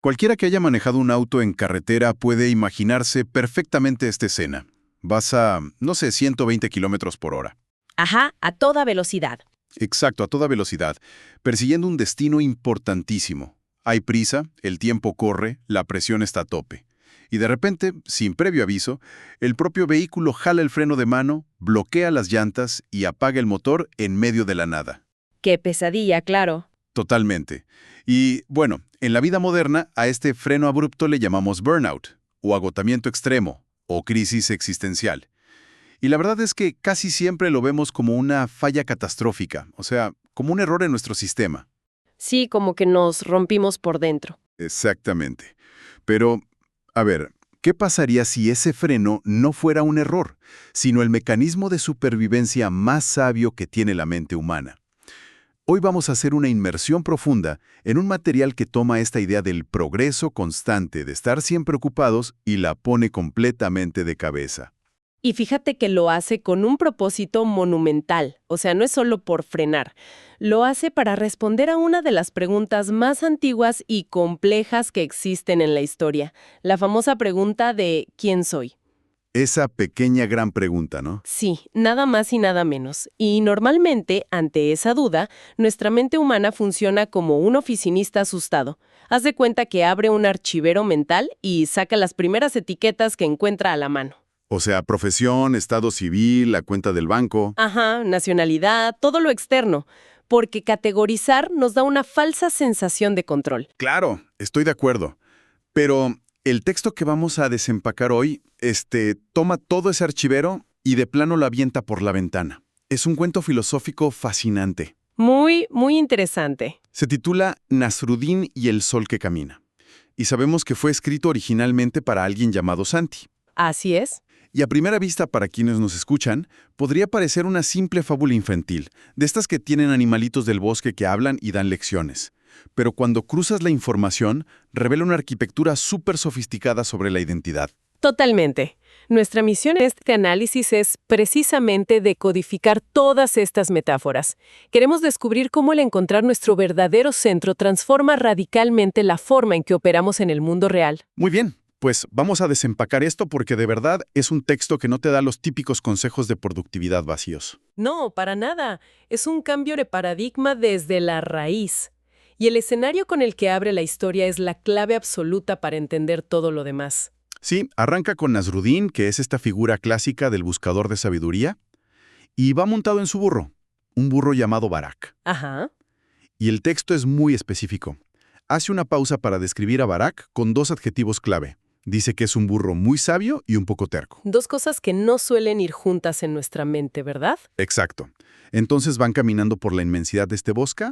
Cualquiera que haya manejado un auto en carretera puede imaginarse perfectamente esta escena. Vas a, no sé, 120 kilómetros por hora. Ajá, a toda velocidad. Exacto, a toda velocidad, persiguiendo un destino importantísimo. Hay prisa, el tiempo corre, la presión está a tope. Y de repente, sin previo aviso, el propio vehículo jala el freno de mano, bloquea las llantas y apaga el motor en medio de la nada. Qué pesadilla, claro. Totalmente. Y bueno, en la vida moderna a este freno abrupto le llamamos burnout, o agotamiento extremo, o crisis existencial. Y la verdad es que casi siempre lo vemos como una falla catastrófica, o sea, como un error en nuestro sistema. Sí, como que nos rompimos por dentro. Exactamente. Pero, a ver, ¿qué pasaría si ese freno no fuera un error, sino el mecanismo de supervivencia más sabio que tiene la mente humana? Hoy vamos a hacer una inmersión profunda en un material que toma esta idea del progreso constante, de estar siempre ocupados, y la pone completamente de cabeza. Y fíjate que lo hace con un propósito monumental, o sea, no es solo por frenar. Lo hace para responder a una de las preguntas más antiguas y complejas que existen en la historia, la famosa pregunta de ¿quién soy? Esa pequeña gran pregunta, ¿no? Sí, nada más y nada menos. Y normalmente, ante esa duda, nuestra mente humana funciona como un oficinista asustado. Haz de cuenta que abre un archivero mental y saca las primeras etiquetas que encuentra a la mano. O sea, profesión, estado civil, la cuenta del banco. Ajá, nacionalidad, todo lo externo. Porque categorizar nos da una falsa sensación de control. Claro, estoy de acuerdo. Pero el texto que vamos a desempacar hoy, toma todo ese archivero y de plano lo avienta por la ventana. Es un cuento filosófico fascinante. Muy, muy interesante. Se titula Nasruddin y el sol que camina. Y sabemos que fue escrito originalmente para alguien llamado Santi. Así es. Y a primera vista, para quienes nos escuchan, podría parecer una simple fábula infantil, de estas que tienen animalitos del bosque que hablan y dan lecciones. Pero cuando cruzas la información, revela una arquitectura súper sofisticada sobre la identidad. Totalmente. Nuestra misión en este análisis es precisamente decodificar todas estas metáforas. Queremos descubrir cómo el encontrar nuestro verdadero centro transforma radicalmente la forma en que operamos en el mundo real. Muy bien, pues vamos a desempacar esto porque de verdad es un texto que no te da los típicos consejos de productividad vacíos. No, para nada. Es un cambio de paradigma desde la raíz. Y el escenario con el que abre la historia es la clave absoluta para entender todo lo demás. Sí, arranca con Nasruddin, que es esta figura clásica del buscador de sabiduría, y va montado en su burro, un burro llamado Barak. Ajá. Y el texto es muy específico. Hace una pausa para describir a Barak con dos adjetivos clave. Dice que es un burro muy sabio y un poco terco. Dos cosas que no suelen ir juntas en nuestra mente, ¿verdad? Exacto. Entonces van caminando por la inmensidad de este bosque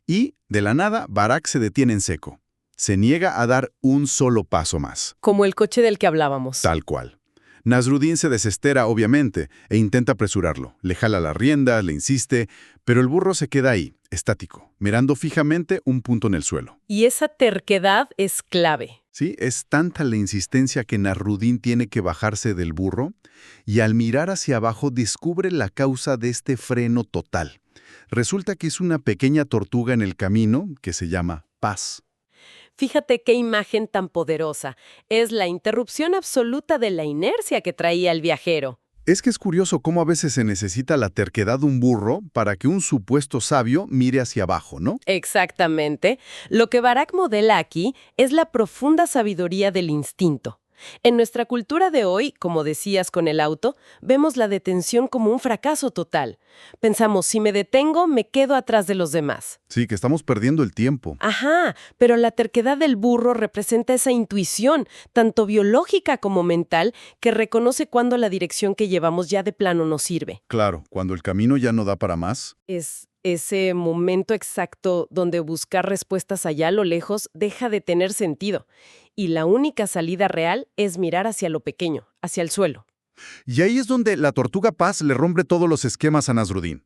y, de la nada, Barak se detiene en seco. Se niega a dar un solo paso más. Como el coche del que hablábamos. Tal cual. Nasruddin se desespera, obviamente, e intenta apresurarlo. Le jala las riendas, le insiste, pero el burro se queda ahí, estático, mirando fijamente un punto en el suelo. Y esa terquedad es clave. Sí, es tanta la insistencia que Nasruddin tiene que bajarse del burro y al mirar hacia abajo descubre la causa de este freno total. Resulta que es una pequeña tortuga en el camino que se llama Paz. Fíjate qué imagen tan poderosa. Es la interrupción absoluta de la inercia que traía el viajero. Es que es curioso cómo a veces se necesita la terquedad de un burro para que un supuesto sabio mire hacia abajo, ¿no? Exactamente. Lo que Barak modela aquí es la profunda sabiduría del instinto. En nuestra cultura de hoy, como decías con el auto, vemos la detención como un fracaso total. Pensamos, si me detengo, me quedo atrás de los demás. Sí, que estamos perdiendo el tiempo. Ajá, pero la terquedad del burro representa esa intuición, tanto biológica como mental, que reconoce cuando la dirección que llevamos ya de plano no sirve. Claro, cuando el camino ya no da para más. Es ese momento exacto donde buscar respuestas allá a lo lejos deja de tener sentido. Y la única salida real es mirar hacia lo pequeño, hacia el suelo. Y ahí es donde la tortuga Paz le rompe todos los esquemas a Nasruddin.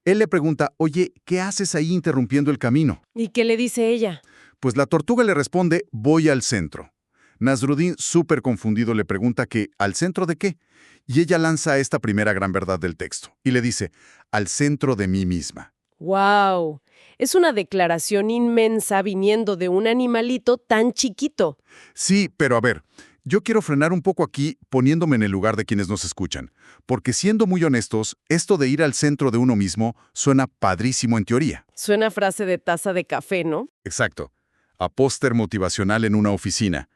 Él le pregunta, oye, ¿qué haces ahí interrumpiendo el camino? ¿Y qué le dice ella? Pues la tortuga le responde, voy al centro. Nasruddin, súper confundido, le pregunta que, ¿al centro de qué? Y ella lanza esta primera gran verdad del texto, y le dice, al centro de mí misma. ¡Wow! Es una declaración inmensa viniendo de un animalito tan chiquito. Sí, pero a ver, yo quiero frenar un poco aquí poniéndome en el lugar de quienes nos escuchan, porque siendo muy honestos, esto de ir al centro de uno mismo suena padrísimo en teoría. Suena frase de taza de café, ¿no? Exacto. A póster motivacional en una oficina.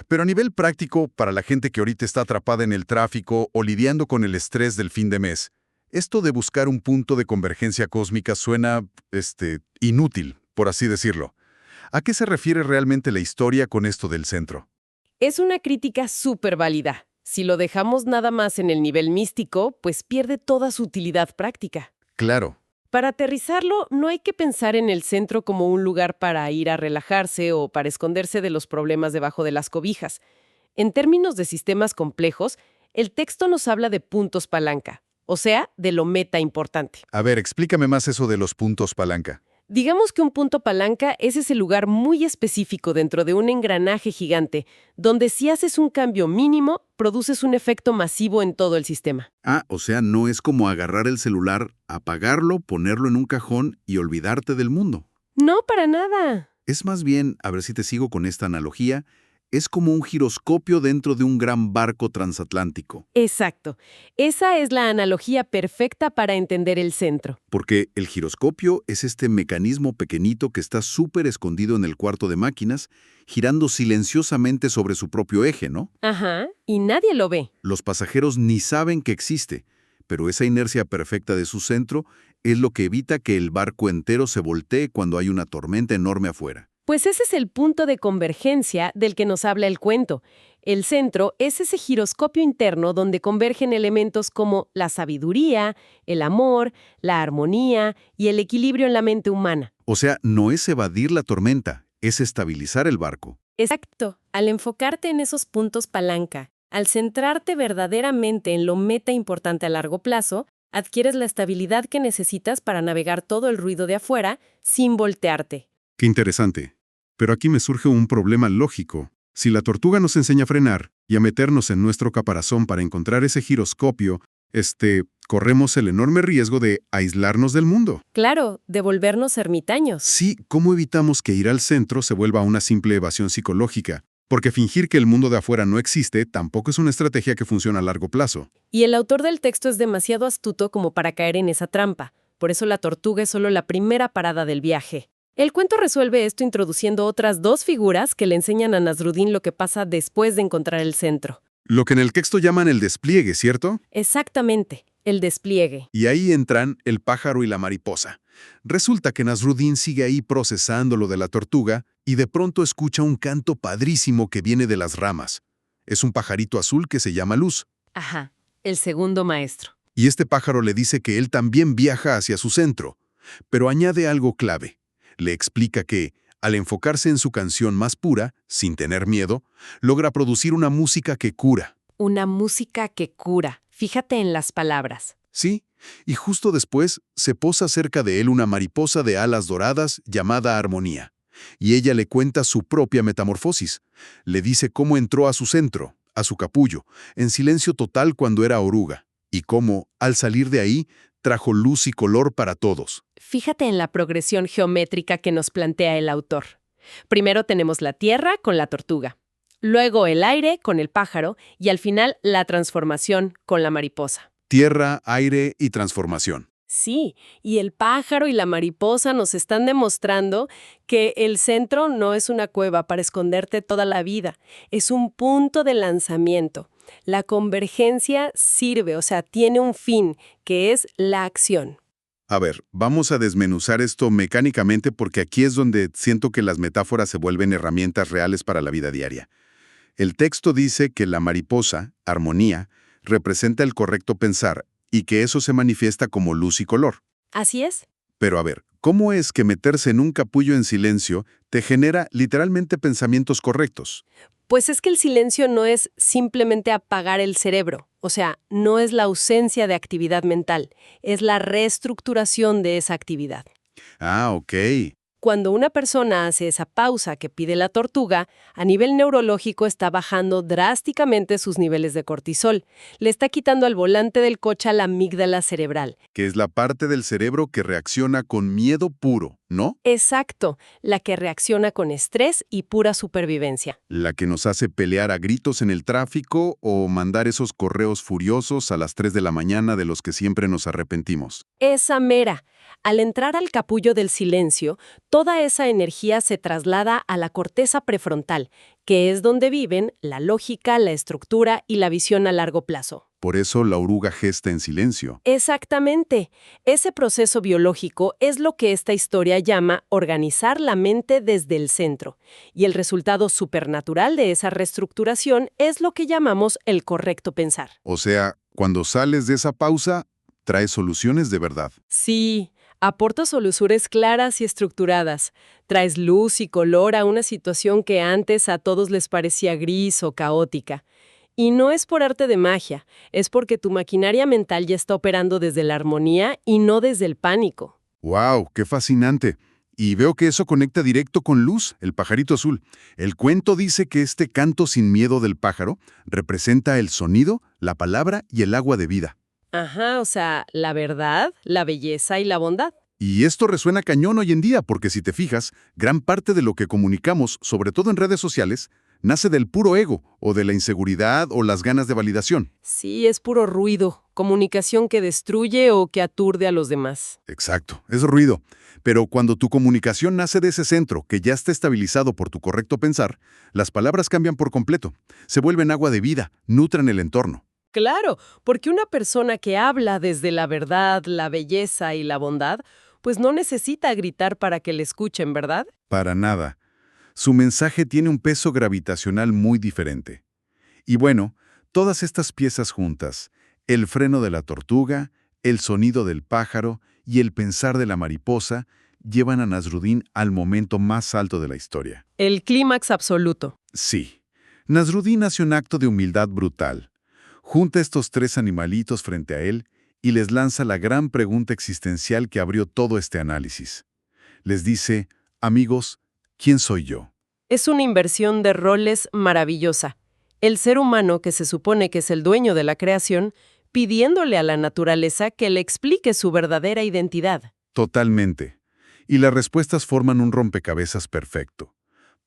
Pero a nivel práctico, para la gente que ahorita está atrapada en el tráfico o lidiando con el estrés del fin de mes, esto de buscar un punto de convergencia cósmica suena, inútil, por así decirlo. ¿A qué se refiere realmente la historia con esto del centro? Es una crítica súper válida. Si lo dejamos nada más en el nivel místico, pues pierde toda su utilidad práctica. Claro. Para aterrizarlo, no hay que pensar en el centro como un lugar para ir a relajarse o para esconderse de los problemas debajo de las cobijas. En términos de sistemas complejos, el texto nos habla de puntos palanca, o sea, de lo meta importante. A ver, explícame más eso de los puntos palanca. Digamos que un punto palanca es ese lugar muy específico dentro de un engranaje gigante, donde si haces un cambio mínimo, produces un efecto masivo en todo el sistema. Ah, o sea, no es como agarrar el celular, apagarlo, ponerlo en un cajón y olvidarte del mundo. No, para nada. Es más bien, a ver si te sigo con esta analogía, es como un giroscopio dentro de un gran barco transatlántico. Exacto. Esa es la analogía perfecta para entender el centro. Porque el giroscopio es este mecanismo pequeñito que está súper escondido en el cuarto de máquinas, girando silenciosamente sobre su propio eje, ¿no? Ajá, y nadie lo ve. Los pasajeros ni saben que existe, pero esa inercia perfecta de su centro es lo que evita que el barco entero se voltee cuando hay una tormenta enorme afuera. Pues ese es el punto de convergencia del que nos habla el cuento. El centro es ese giroscopio interno donde convergen elementos como la sabiduría, el amor, la armonía y el equilibrio en la mente humana. O sea, no es evadir la tormenta, es estabilizar el barco. Exacto. Al enfocarte en esos puntos palanca, al centrarte verdaderamente en lo meta importante a largo plazo, adquieres la estabilidad que necesitas para navegar todo el ruido de afuera sin voltearte. Qué interesante. Pero aquí me surge un problema lógico. Si la tortuga nos enseña a frenar y a meternos en nuestro caparazón para encontrar ese giroscopio, corremos el enorme riesgo de aislarnos del mundo. Claro, de volvernos ermitaños. Sí, ¿cómo evitamos que ir al centro se vuelva una simple evasión psicológica? Porque fingir que el mundo de afuera no existe tampoco es una estrategia que funciona a largo plazo. Y el autor del texto es demasiado astuto como para caer en esa trampa. Por eso la tortuga es solo la primera parada del viaje. El cuento resuelve esto introduciendo otras dos figuras que le enseñan a Nasrudin lo que pasa después de encontrar el centro. Lo que en el texto llaman el despliegue, ¿cierto? Exactamente, el despliegue. Y ahí entran el pájaro y la mariposa. Resulta que Nasrudin sigue ahí procesando lo de la tortuga y de pronto escucha un canto padrísimo que viene de las ramas. Es un pajarito azul que se llama Luz. Ajá, el segundo maestro. Y este pájaro le dice que él también viaja hacia su centro, pero añade algo clave. Le explica que, al enfocarse en su canción más pura, sin tener miedo, logra producir una música que cura. Una música que cura. Fíjate en las palabras. Sí, y justo después se posa cerca de él una mariposa de alas doradas llamada Armonía. Y ella le cuenta su propia metamorfosis. Le dice cómo entró a su centro, a su capullo, en silencio total cuando era oruga, y cómo, al salir de ahí, trajo luz y color para todos. Fíjate en la progresión geométrica que nos plantea el autor. Primero tenemos la tierra con la tortuga, luego el aire con el pájaro y al final la transformación con la mariposa. Tierra, aire y transformación. Sí, y el pájaro y la mariposa nos están demostrando que el centro no es una cueva para esconderte toda la vida, es un punto de lanzamiento. La convergencia sirve, o sea, tiene un fin, que es la acción. A ver, vamos a desmenuzar esto mecánicamente porque aquí es donde siento que las metáforas se vuelven herramientas reales para la vida diaria. El texto dice que la mariposa, armonía, representa el correcto pensar y que eso se manifiesta como luz y color. Así es. Pero a ver, ¿cómo es que meterse en un capullo en silencio te genera literalmente pensamientos correctos? Pues es que el silencio no es simplemente apagar el cerebro, o sea, no es la ausencia de actividad mental, es la reestructuración de esa actividad. Ah, ok. Cuando una persona hace esa pausa que pide la tortuga, a nivel neurológico está bajando drásticamente sus niveles de cortisol. Le está quitando al volante del coche a la amígdala cerebral. Que es la parte del cerebro que reacciona con miedo puro, ¿no? Exacto, la que reacciona con estrés y pura supervivencia. La que nos hace pelear a gritos en el tráfico o mandar esos correos furiosos a las 3 de la mañana de los que siempre nos arrepentimos. Esa mera. Al entrar al capullo del silencio, toda esa energía se traslada a la corteza prefrontal, que es donde viven la lógica, la estructura y la visión a largo plazo. Por eso la oruga gesta en silencio. Exactamente. Ese proceso biológico es lo que esta historia llama organizar la mente desde el centro. Y el resultado supernatural de esa reestructuración es lo que llamamos el correcto pensar. O sea, cuando sales de esa pausa, traes soluciones de verdad. Sí, aporta soluciones claras y estructuradas. Traes luz y color a una situación que antes a todos les parecía gris o caótica. Y no es por arte de magia, es porque tu maquinaria mental ya está operando desde la armonía y no desde el pánico. ¡Wow! ¡Qué fascinante! Y veo que eso conecta directo con Luz, el pajarito azul. El cuento dice que este canto sin miedo del pájaro representa el sonido, la palabra y el agua de vida. Ajá, o sea, la verdad, la belleza y la bondad. Y esto resuena cañón hoy en día porque si te fijas, gran parte de lo que comunicamos, sobre todo en redes sociales, nace del puro ego o de la inseguridad o las ganas de validación. Sí, es puro ruido, comunicación que destruye o que aturde a los demás. Exacto, es ruido. Pero cuando tu comunicación nace de ese centro, que ya está estabilizado por tu correcto pensar, las palabras cambian por completo. Se vuelven agua de vida, nutren el entorno. Claro, porque una persona que habla desde la verdad, la belleza y la bondad, pues no necesita gritar para que le escuchen, ¿verdad? Para nada. Su mensaje tiene un peso gravitacional muy diferente. Y bueno, todas estas piezas juntas, el freno de la tortuga, el sonido del pájaro y el pensar de la mariposa, llevan a Nasruddin al momento más alto de la historia. El clímax absoluto. Sí, Nasruddin hace un acto de humildad brutal. Junta a estos tres animalitos frente a él y les lanza la gran pregunta existencial que abrió todo este análisis. Les dice, amigos, ¿quién soy yo? Es una inversión de roles maravillosa. El ser humano, que se supone que es el dueño de la creación, pidiéndole a la naturaleza que le explique su verdadera identidad. Totalmente. Y las respuestas forman un rompecabezas perfecto.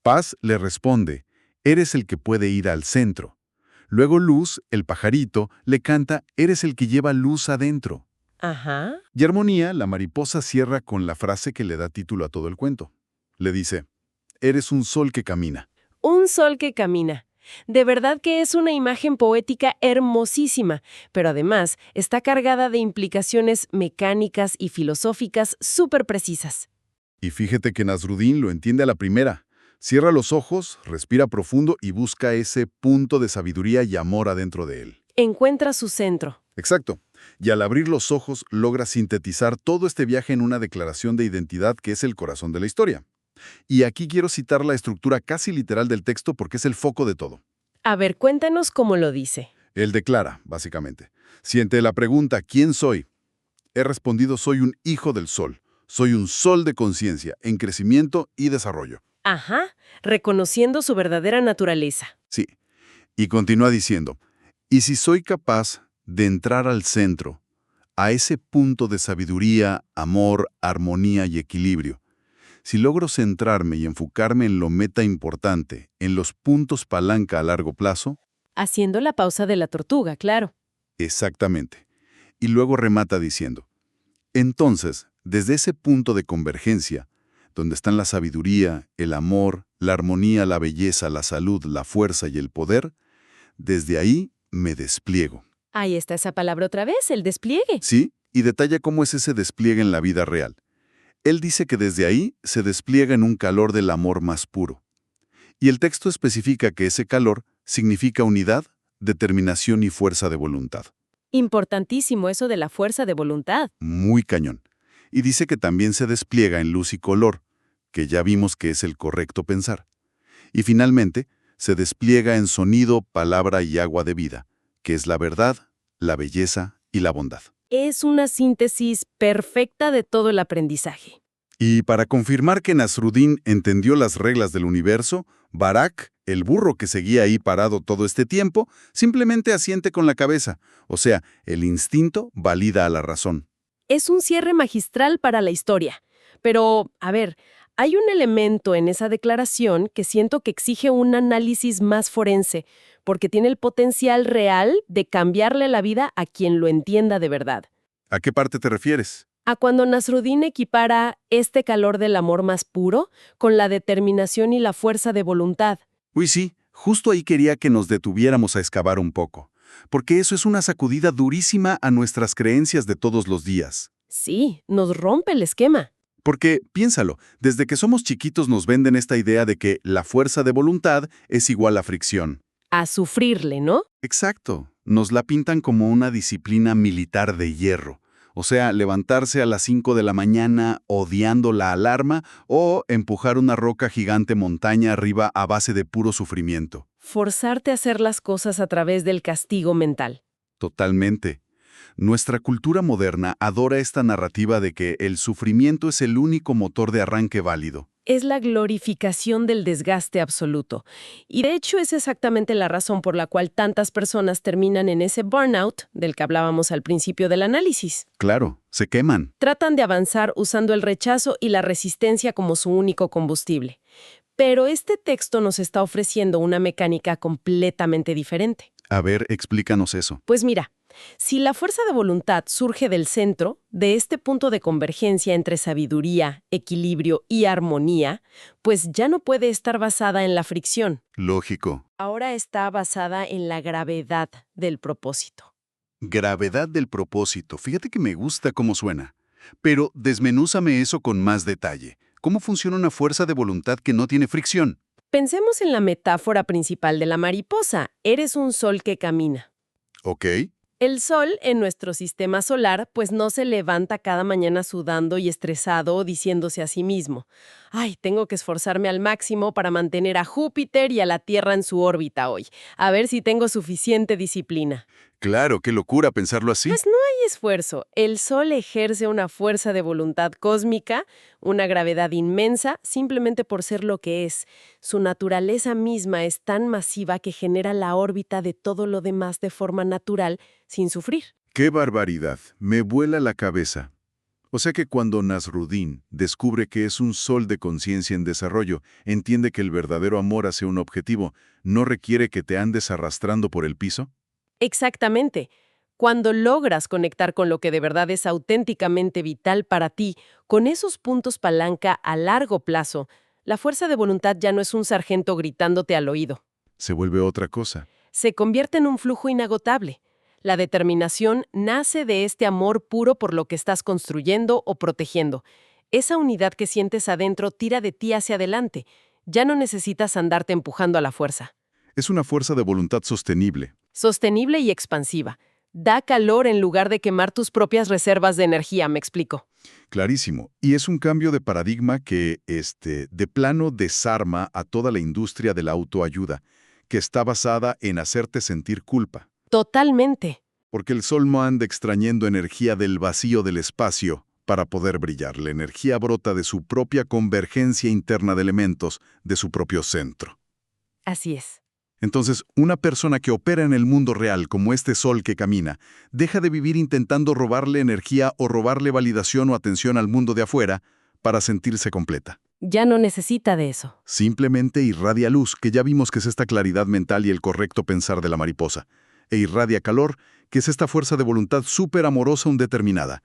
Paz le responde, eres el que puede ir al centro. Luego Luz, el pajarito, le canta, eres el que lleva luz adentro. Ajá. Y Armonía, la mariposa, cierra con la frase que le da título a todo el cuento. Le dice, eres un sol que camina. Un sol que camina. De verdad que es una imagen poética hermosísima, pero además está cargada de implicaciones mecánicas y filosóficas súper precisas. Y fíjate que Nasruddin lo entiende a la primera. Cierra los ojos, respira profundo y busca ese punto de sabiduría y amor adentro de él. Encuentra su centro. Exacto. Y al abrir los ojos logra sintetizar todo este viaje en una declaración de identidad que es el corazón de la historia. Y aquí quiero citar la estructura casi literal del texto porque es el foco de todo. A ver, cuéntanos cómo lo dice. Él declara, básicamente, si ante la pregunta ¿quién soy? He respondido soy un hijo del sol. Soy un sol de conciencia, en crecimiento y desarrollo. Ajá, reconociendo su verdadera naturaleza. Sí. Y continúa diciendo, y si soy capaz de entrar al centro, a ese punto de sabiduría, amor, armonía y equilibrio, si logro centrarme y enfocarme en lo meta importante, en los puntos palanca a largo plazo, Haciendo la pausa de la tortuga, claro. exactamente. Y luego remata diciendo, entonces, desde ese punto de convergencia, donde están la sabiduría, el amor, la armonía, la belleza, la salud, la fuerza y el poder, desde ahí me despliego. Ahí está esa palabra otra vez, el despliegue. ¿Sí? Y detalla cómo es ese despliegue en la vida real. Él dice que desde ahí se despliega en un calor del amor más puro. Y el texto especifica que ese calor significa unidad, determinación y fuerza de voluntad. Importantísimo eso de la fuerza de voluntad. Muy cañón. Y dice que también se despliega en luz y color, que ya vimos que es el correcto pensar. Y finalmente, se despliega en sonido, palabra y agua de vida, que es la verdad, la belleza y la bondad. Es una síntesis perfecta de todo el aprendizaje. Y para confirmar que Nasruddin entendió las reglas del universo, Barak, el burro que seguía ahí parado todo este tiempo, simplemente asiente con la cabeza. O sea, el instinto valida a la razón. Es un cierre magistral para la historia. Pero, a ver, hay un elemento en esa declaración que siento que exige un análisis más forense, porque tiene el potencial real de cambiarle la vida a quien lo entienda de verdad. ¿A qué parte te refieres? A cuando Nasruddin equipara este calor del amor más puro con la determinación y la fuerza de voluntad. Uy, sí, justo ahí quería que nos detuviéramos a excavar un poco, porque eso es una sacudida durísima a nuestras creencias de todos los días. Sí, nos rompe el esquema. Porque, piénsalo, desde que somos chiquitos nos venden esta idea de que la fuerza de voluntad es igual a fricción. A sufrirle, ¿no? Exacto, nos la pintan como una disciplina militar de hierro. O sea, levantarse a las 5 de la mañana odiando la alarma o empujar una roca gigante montaña arriba a base de puro sufrimiento. Forzarte a hacer las cosas a través del castigo mental. Totalmente. Nuestra cultura moderna adora esta narrativa de que el sufrimiento es el único motor de arranque válido. Es la glorificación del desgaste absoluto. Y de hecho es exactamente la razón por la cual tantas personas terminan en ese burnout del que hablábamos al principio del análisis. Claro, se queman. Tratan de avanzar usando el rechazo y la resistencia como su único combustible. Pero este texto nos está ofreciendo una mecánica completamente diferente. A ver, explícanos eso. Pues mira, si la fuerza de voluntad surge del centro, de este punto de convergencia entre sabiduría, equilibrio y armonía, pues ya no puede estar basada en la fricción. Lógico. Ahora está basada en la gravedad del propósito. Gravedad del propósito. Fíjate que me gusta cómo suena. Pero desmenúzame eso con más detalle. ¿Cómo funciona una fuerza de voluntad que no tiene fricción? Pensemos en la metáfora principal de la mariposa. Eres un sol que camina. Ok. El sol en nuestro sistema solar pues no se levanta cada mañana sudando y estresado o diciéndose a sí mismo: «Ay, tengo que esforzarme al máximo para mantener a Júpiter y a la Tierra en su órbita hoy. A ver si tengo suficiente disciplina». Claro, qué locura pensarlo así. Pues no hay esfuerzo. El sol ejerce una fuerza de voluntad cósmica, una gravedad inmensa, simplemente por ser lo que es. Su naturaleza misma es tan masiva que genera la órbita de todo lo demás de forma natural, sin sufrir. ¡Qué barbaridad! Me vuela la cabeza. O sea que cuando Nasruddin descubre que es un sol de conciencia en desarrollo, entiende que el verdadero amor hacia un objetivo no requiere que te andes arrastrando por el piso. Exactamente. Cuando logras conectar con lo que de verdad es auténticamente vital para ti, con esos puntos palanca a largo plazo, la fuerza de voluntad ya no es un sargento gritándote al oído. Se vuelve otra cosa. Se convierte en un flujo inagotable. La determinación nace de este amor puro por lo que estás construyendo o protegiendo. Esa unidad que sientes adentro tira de ti hacia adelante. Ya no necesitas andarte empujando a la fuerza. Es una fuerza de voluntad sostenible. Sostenible y expansiva. Da calor en lugar de quemar tus propias reservas de energía, me explico. Clarísimo. Y es un cambio de paradigma que, de plano desarma a toda la industria de la autoayuda, que está basada en hacerte sentir culpa. Totalmente. Porque el sol no anda extrayendo energía del vacío del espacio para poder brillar. La energía brota de su propia convergencia interna de elementos, de su propio centro. Así es. Entonces, una persona que opera en el mundo real, como este sol que camina, deja de vivir intentando robarle energía o robarle validación o atención al mundo de afuera para sentirse completa. Ya no necesita de eso. Simplemente irradia luz, que ya vimos que es esta claridad mental y el correcto pensar de la mariposa. E irradia calor, que es esta fuerza de voluntad súper amorosa determinada.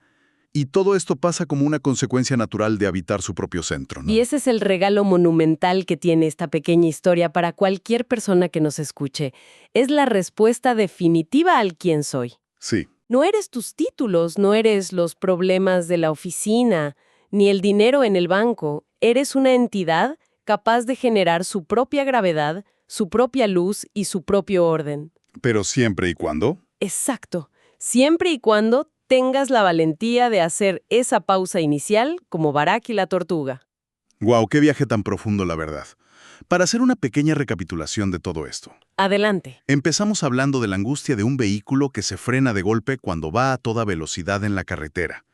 Y todo esto pasa como una consecuencia natural de habitar su propio centro, ¿no? Y ese es el regalo monumental que tiene esta pequeña historia para cualquier persona que nos escuche. Es la respuesta definitiva al quién soy. Sí. No eres tus títulos, no eres los problemas de la oficina, ni el dinero en el banco. Eres una entidad capaz de generar su propia gravedad, su propia luz y su propio orden. Pero siempre y cuando... Exacto. Siempre y cuando tengas la valentía de hacer esa pausa inicial como Barak y la tortuga. ¡Guau! ¡Qué viaje tan profundo, la verdad! Para hacer una pequeña recapitulación de todo esto. Adelante. Empezamos hablando de la angustia de un vehículo que se frena de golpe cuando va a toda velocidad en la carretera.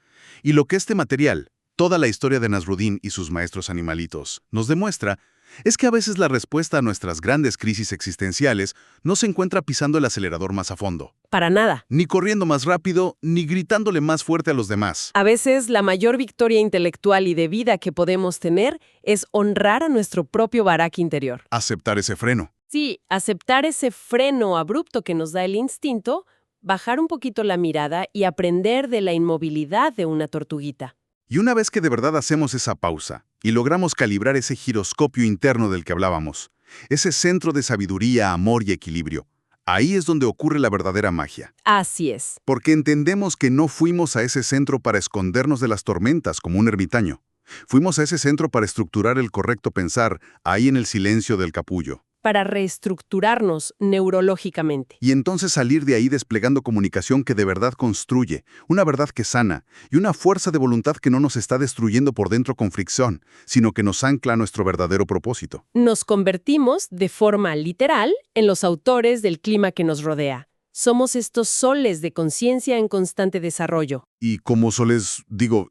Y lo que este material, toda la historia de Nasruddin y sus maestros animalitos nos demuestra es que a veces la respuesta a nuestras grandes crisis existenciales no se encuentra pisando el acelerador más a fondo, Para nada. ni corriendo más rápido, ni gritándole más fuerte a los demás. A veces la mayor victoria intelectual y de vida que podemos tener es honrar a nuestro propio Barak interior. Aceptar ese freno. Sí, aceptar ese freno abrupto que nos da el instinto, bajar un poquito la mirada y aprender de la inmovilidad de una tortuguita. Y una vez que de verdad hacemos esa pausa y logramos calibrar ese giroscopio interno del que hablábamos, ese centro de sabiduría, amor y equilibrio, ahí es donde ocurre la verdadera magia. Así es. Porque entendemos que no fuimos a ese centro para escondernos de las tormentas como un ermitaño. Fuimos a ese centro para estructurar el correcto pensar ahí en el silencio del capullo. Para reestructurarnos neurológicamente. Y entonces salir de ahí desplegando comunicación que de verdad construye, una verdad que sana, y una fuerza de voluntad que no nos está destruyendo por dentro con fricción, sino que nos ancla a nuestro verdadero propósito. Nos convertimos, de forma literal, en los autores del clima que nos rodea. Somos estos soles de conciencia en constante desarrollo. Y como soles,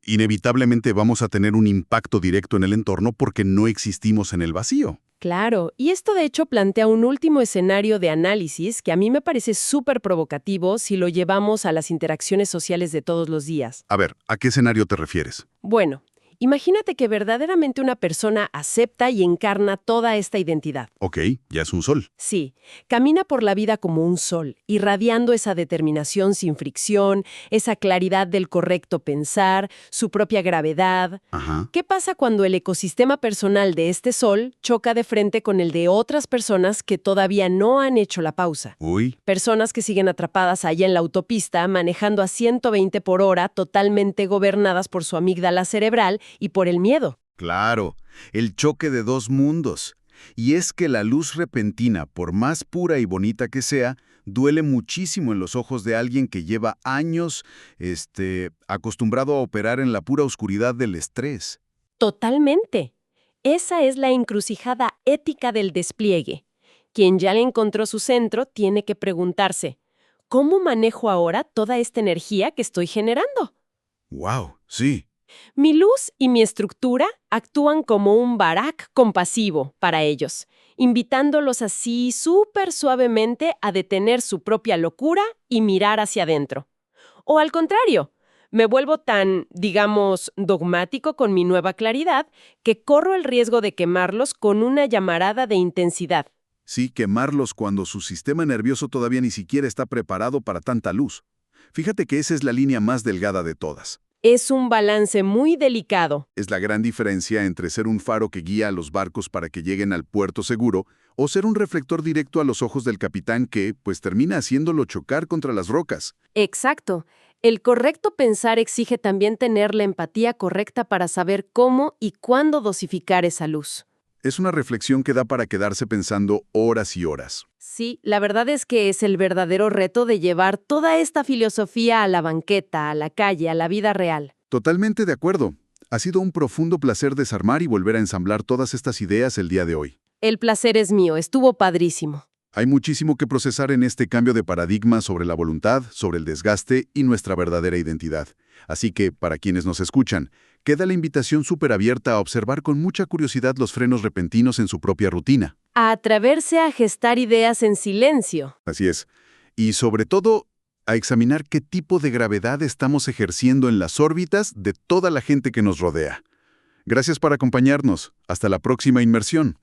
inevitablemente vamos a tener un impacto directo en el entorno porque no existimos en el vacío. Claro, y esto de hecho plantea un último escenario de análisis que a mí me parece súper provocativo si lo llevamos a las interacciones sociales de todos los días. A ver, ¿a qué escenario te refieres? Bueno, imagínate que verdaderamente una persona acepta y encarna toda esta identidad. Ok, ya es un sol. Sí, camina por la vida como un sol, irradiando esa determinación sin fricción, esa claridad del correcto pensar, su propia gravedad. Ajá. ¿Qué pasa cuando el ecosistema personal de este sol choca de frente con el de otras personas que todavía no han hecho la pausa? Uy, Personas que siguen atrapadas allá en la autopista, manejando a 120 por hora, totalmente gobernadas por su amígdala cerebral y por el miedo. claro, el choque de dos mundos. Y es que la luz repentina, por más pura y bonita que sea, duele muchísimo en los ojos de alguien que lleva años, acostumbrado a operar en la pura oscuridad del estrés. Totalmente. Esa es la encrucijada ética del despliegue. Quien ya le encontró su centro tiene que preguntarse, ¿cómo manejo ahora toda esta energía que estoy generando? ¡Wow! Sí. Mi luz y mi estructura actúan como un Barak compasivo para ellos, invitándolos así súper suavemente a detener su propia locura y mirar hacia adentro. O al contrario, me vuelvo tan, digamos, dogmático con mi nueva claridad que corro el riesgo de quemarlos con una llamarada de intensidad. Sí, quemarlos cuando su sistema nervioso todavía ni siquiera está preparado para tanta luz. Fíjate que esa es la línea más delgada de todas. Es un balance muy delicado. Es la gran diferencia entre ser un faro que guía a los barcos para que lleguen al puerto seguro o ser un reflector directo a los ojos del capitán que, pues, termina haciéndolo chocar contra las rocas. Exacto. El correcto pensar exige también tener la empatía correcta para saber cómo y cuándo dosificar esa luz. Es una reflexión que da para quedarse pensando horas y horas. Sí, la verdad es que es el verdadero reto de llevar toda esta filosofía a la banqueta, a la calle, a la vida real. Totalmente de acuerdo. Ha sido un profundo placer desarmar y volver a ensamblar todas estas ideas el día de hoy. El placer es mío, estuvo padrísimo. Hay muchísimo que procesar en este cambio de paradigma sobre la voluntad, sobre el desgaste y nuestra verdadera identidad. Así que, para quienes nos escuchan, queda la invitación súper abierta a observar con mucha curiosidad los frenos repentinos en su propia rutina. A atreverse a gestar ideas en silencio. Así es. Y sobre todo, a examinar qué tipo de gravedad estamos ejerciendo en las órbitas de toda la gente que nos rodea. Gracias por acompañarnos. Hasta la próxima inmersión.